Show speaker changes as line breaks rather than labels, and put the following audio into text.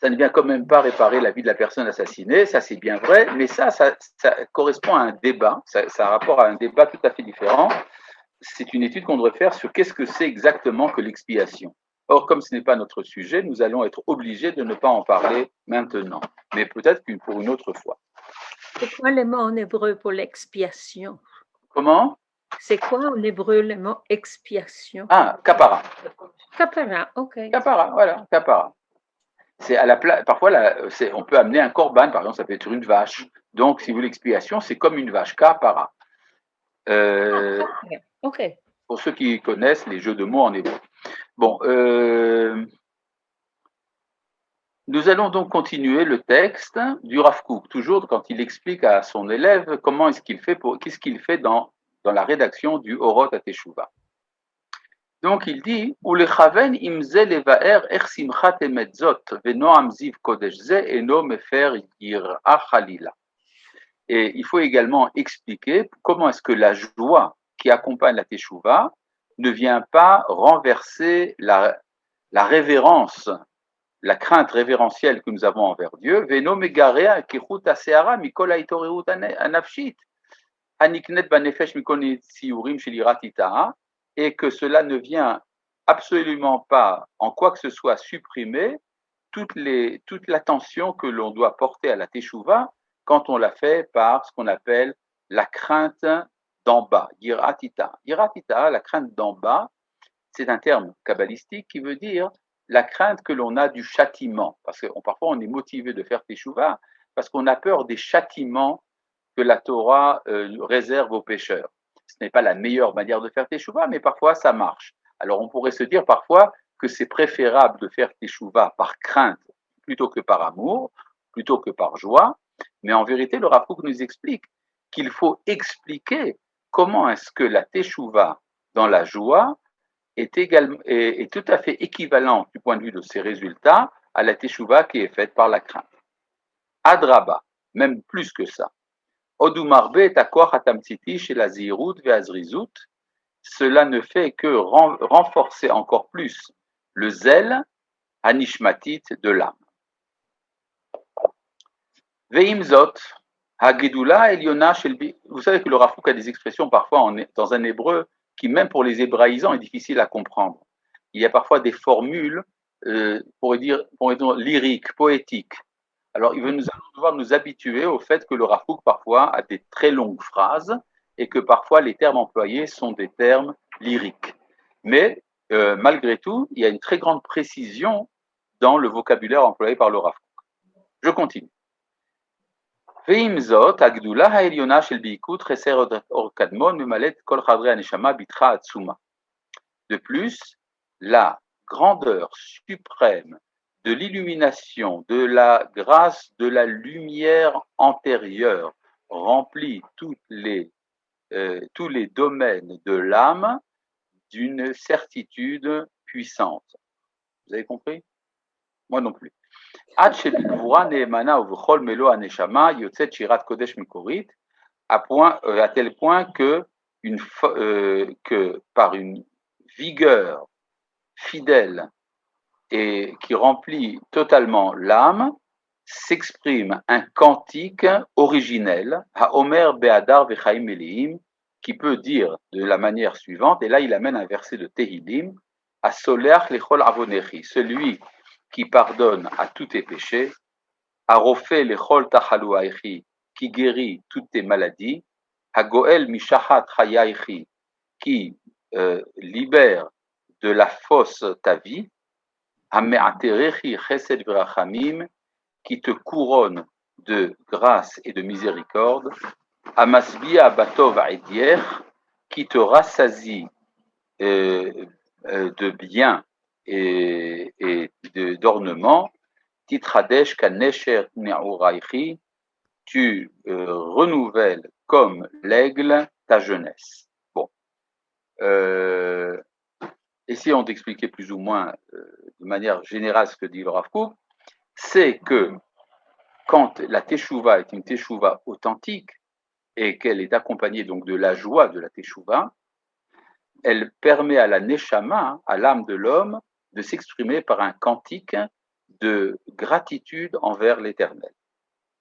ça ne vient quand même pas réparer la vie de la personne assassinée, ça c'est bien vrai, mais ça correspond à un débat, ça a rapport à un débat tout à fait différent. C'est une étude qu'on devrait faire sur qu'est-ce que c'est exactement que l'expiation. Or, comme ce n'est pas notre sujet, nous allons être obligés de ne pas en parler maintenant, mais peut-être pour une autre fois.
C'est quoi le mot en hébreu pour l'expiation?
Comment?
C'est quoi en hébreu le mot expiation?
Ah, kapara.
Kapara, ok.
Kapara, voilà, kapara. C'est à la place. Parfois, on peut amener un korban, par exemple, ça peut être une vache. Donc, si vous voulez l'expiation, c'est comme une vache, kapara.
Ok.
Pour ceux qui connaissent les jeux de mots en hébreu. Bon, nous allons donc continuer le texte du Rav Kook, toujours quand il explique à son élève comment est-ce qu'il fait qu'est-ce qu'il fait dans la rédaction du Orot HaTeshuvah. Donc il dit Ulechaven imze levaer er simchat emetzot venoam ziv kodesh ze eno mefer yirah chalila. Et il faut également expliquer comment est-ce que la joie qui accompagne la Teshuvah ne vient pas renverser la révérence, la crainte révérentielle que nous avons envers Dieu, Veno megarea kichut aseara mikol haitorerut anafshit, aniknet banefesh mikol tsiurim shel yirat itaha, et que cela ne vient absolument pas en quoi que ce soit supprimer toute l'attention que l'on doit porter à la Teshuvah quand on la fait par ce qu'on appelle la crainte d'en bas, yirat itaha. Yirat itaha, la crainte d'en bas, c'est un terme kabbalistique qui veut dire la crainte que l'on a du châtiment. Parce que parfois on est motivé de faire teshuva parce qu'on a peur des châtiments que la Torah réserve aux pécheurs. Ce n'est pas la meilleure manière de faire teshuva, mais parfois ça marche. Alors on pourrait se dire parfois que c'est préférable de faire teshuva par crainte plutôt que par amour, plutôt que par joie. Mais en vérité, le Rav Kook nous explique qu'il faut expliquer comment est-ce que la teshuva dans la joie est tout à fait équivalente du point de vue de ses résultats à la teshuva qui est faite par la crainte. Adraba, même plus que ça. Odumarbe et akor hatamtsiti chez la zirut ve'azrizut, cela ne fait que renforcer encore plus le zèle anishmatit de l'âme. Veimzot, hagedula eliona shelbi. Vous savez que le Rav Kook a des expressions parfois dans un hébreu qui, même pour les hébraïsants, est difficile à comprendre. Il y a parfois des formules, pour dire lyriques, poétiques. Alors, nous allons devoir nous habituer au fait que le Rav Kook parfois a des très longues phrases et que parfois les termes employés sont des termes lyriques. Mais malgré tout, il y a une très grande précision dans le vocabulaire employé par le Rav Kook. Je continue. ועם זאת, הגדולה העליונה של ביקוד חסר אור קדמון ממלאת כל חדרי הנשמה בתחה עצומה. De plus, la grandeur suprême de l'illumination, de la grâce, de la lumière antérieure remplit tous les domaines de l'âme d'une certitude puissante. Vous avez compris? Moi non plus. עד שבגבורה נאמנה ובכל מלוא הנשמה יוצאת שירת קודש מקורית, à tel point que par une vigueur fidèle et qui remplit totalement l'âme, s'exprime un cantique originel, Haomer Be'adar Vechaim Meleim, qui peut dire de la manière suivante, et là il amène un verset de Tehillim, Asoleach lechol avonechi, celui qui pardonne à tous tes péchés, Arofé lechol tachaluaïchi, qui guérit toutes tes maladies, Hagoel mishahat chayaichi, qui libère de la fosse ta vie, Hame'aterechi chesed v'rachamim, qui te couronne de grâce et de miséricorde, Amasbia batov aidier, qui te rassasie de bien et d'ornement, Titradesh kanesher ne'uraichi, tu renouvelles comme l'aigle ta jeunesse. Bon. Essayons d'expliquer plus ou moins de manière générale ce que dit le Rav Kook. C'est que quand la teshuva est une teshuva authentique et qu'elle est accompagnée donc de la joie de la teshuva, elle permet à la neshama, à l'âme de l'homme, de s'exprimer par un cantique de gratitude envers l'Éternel.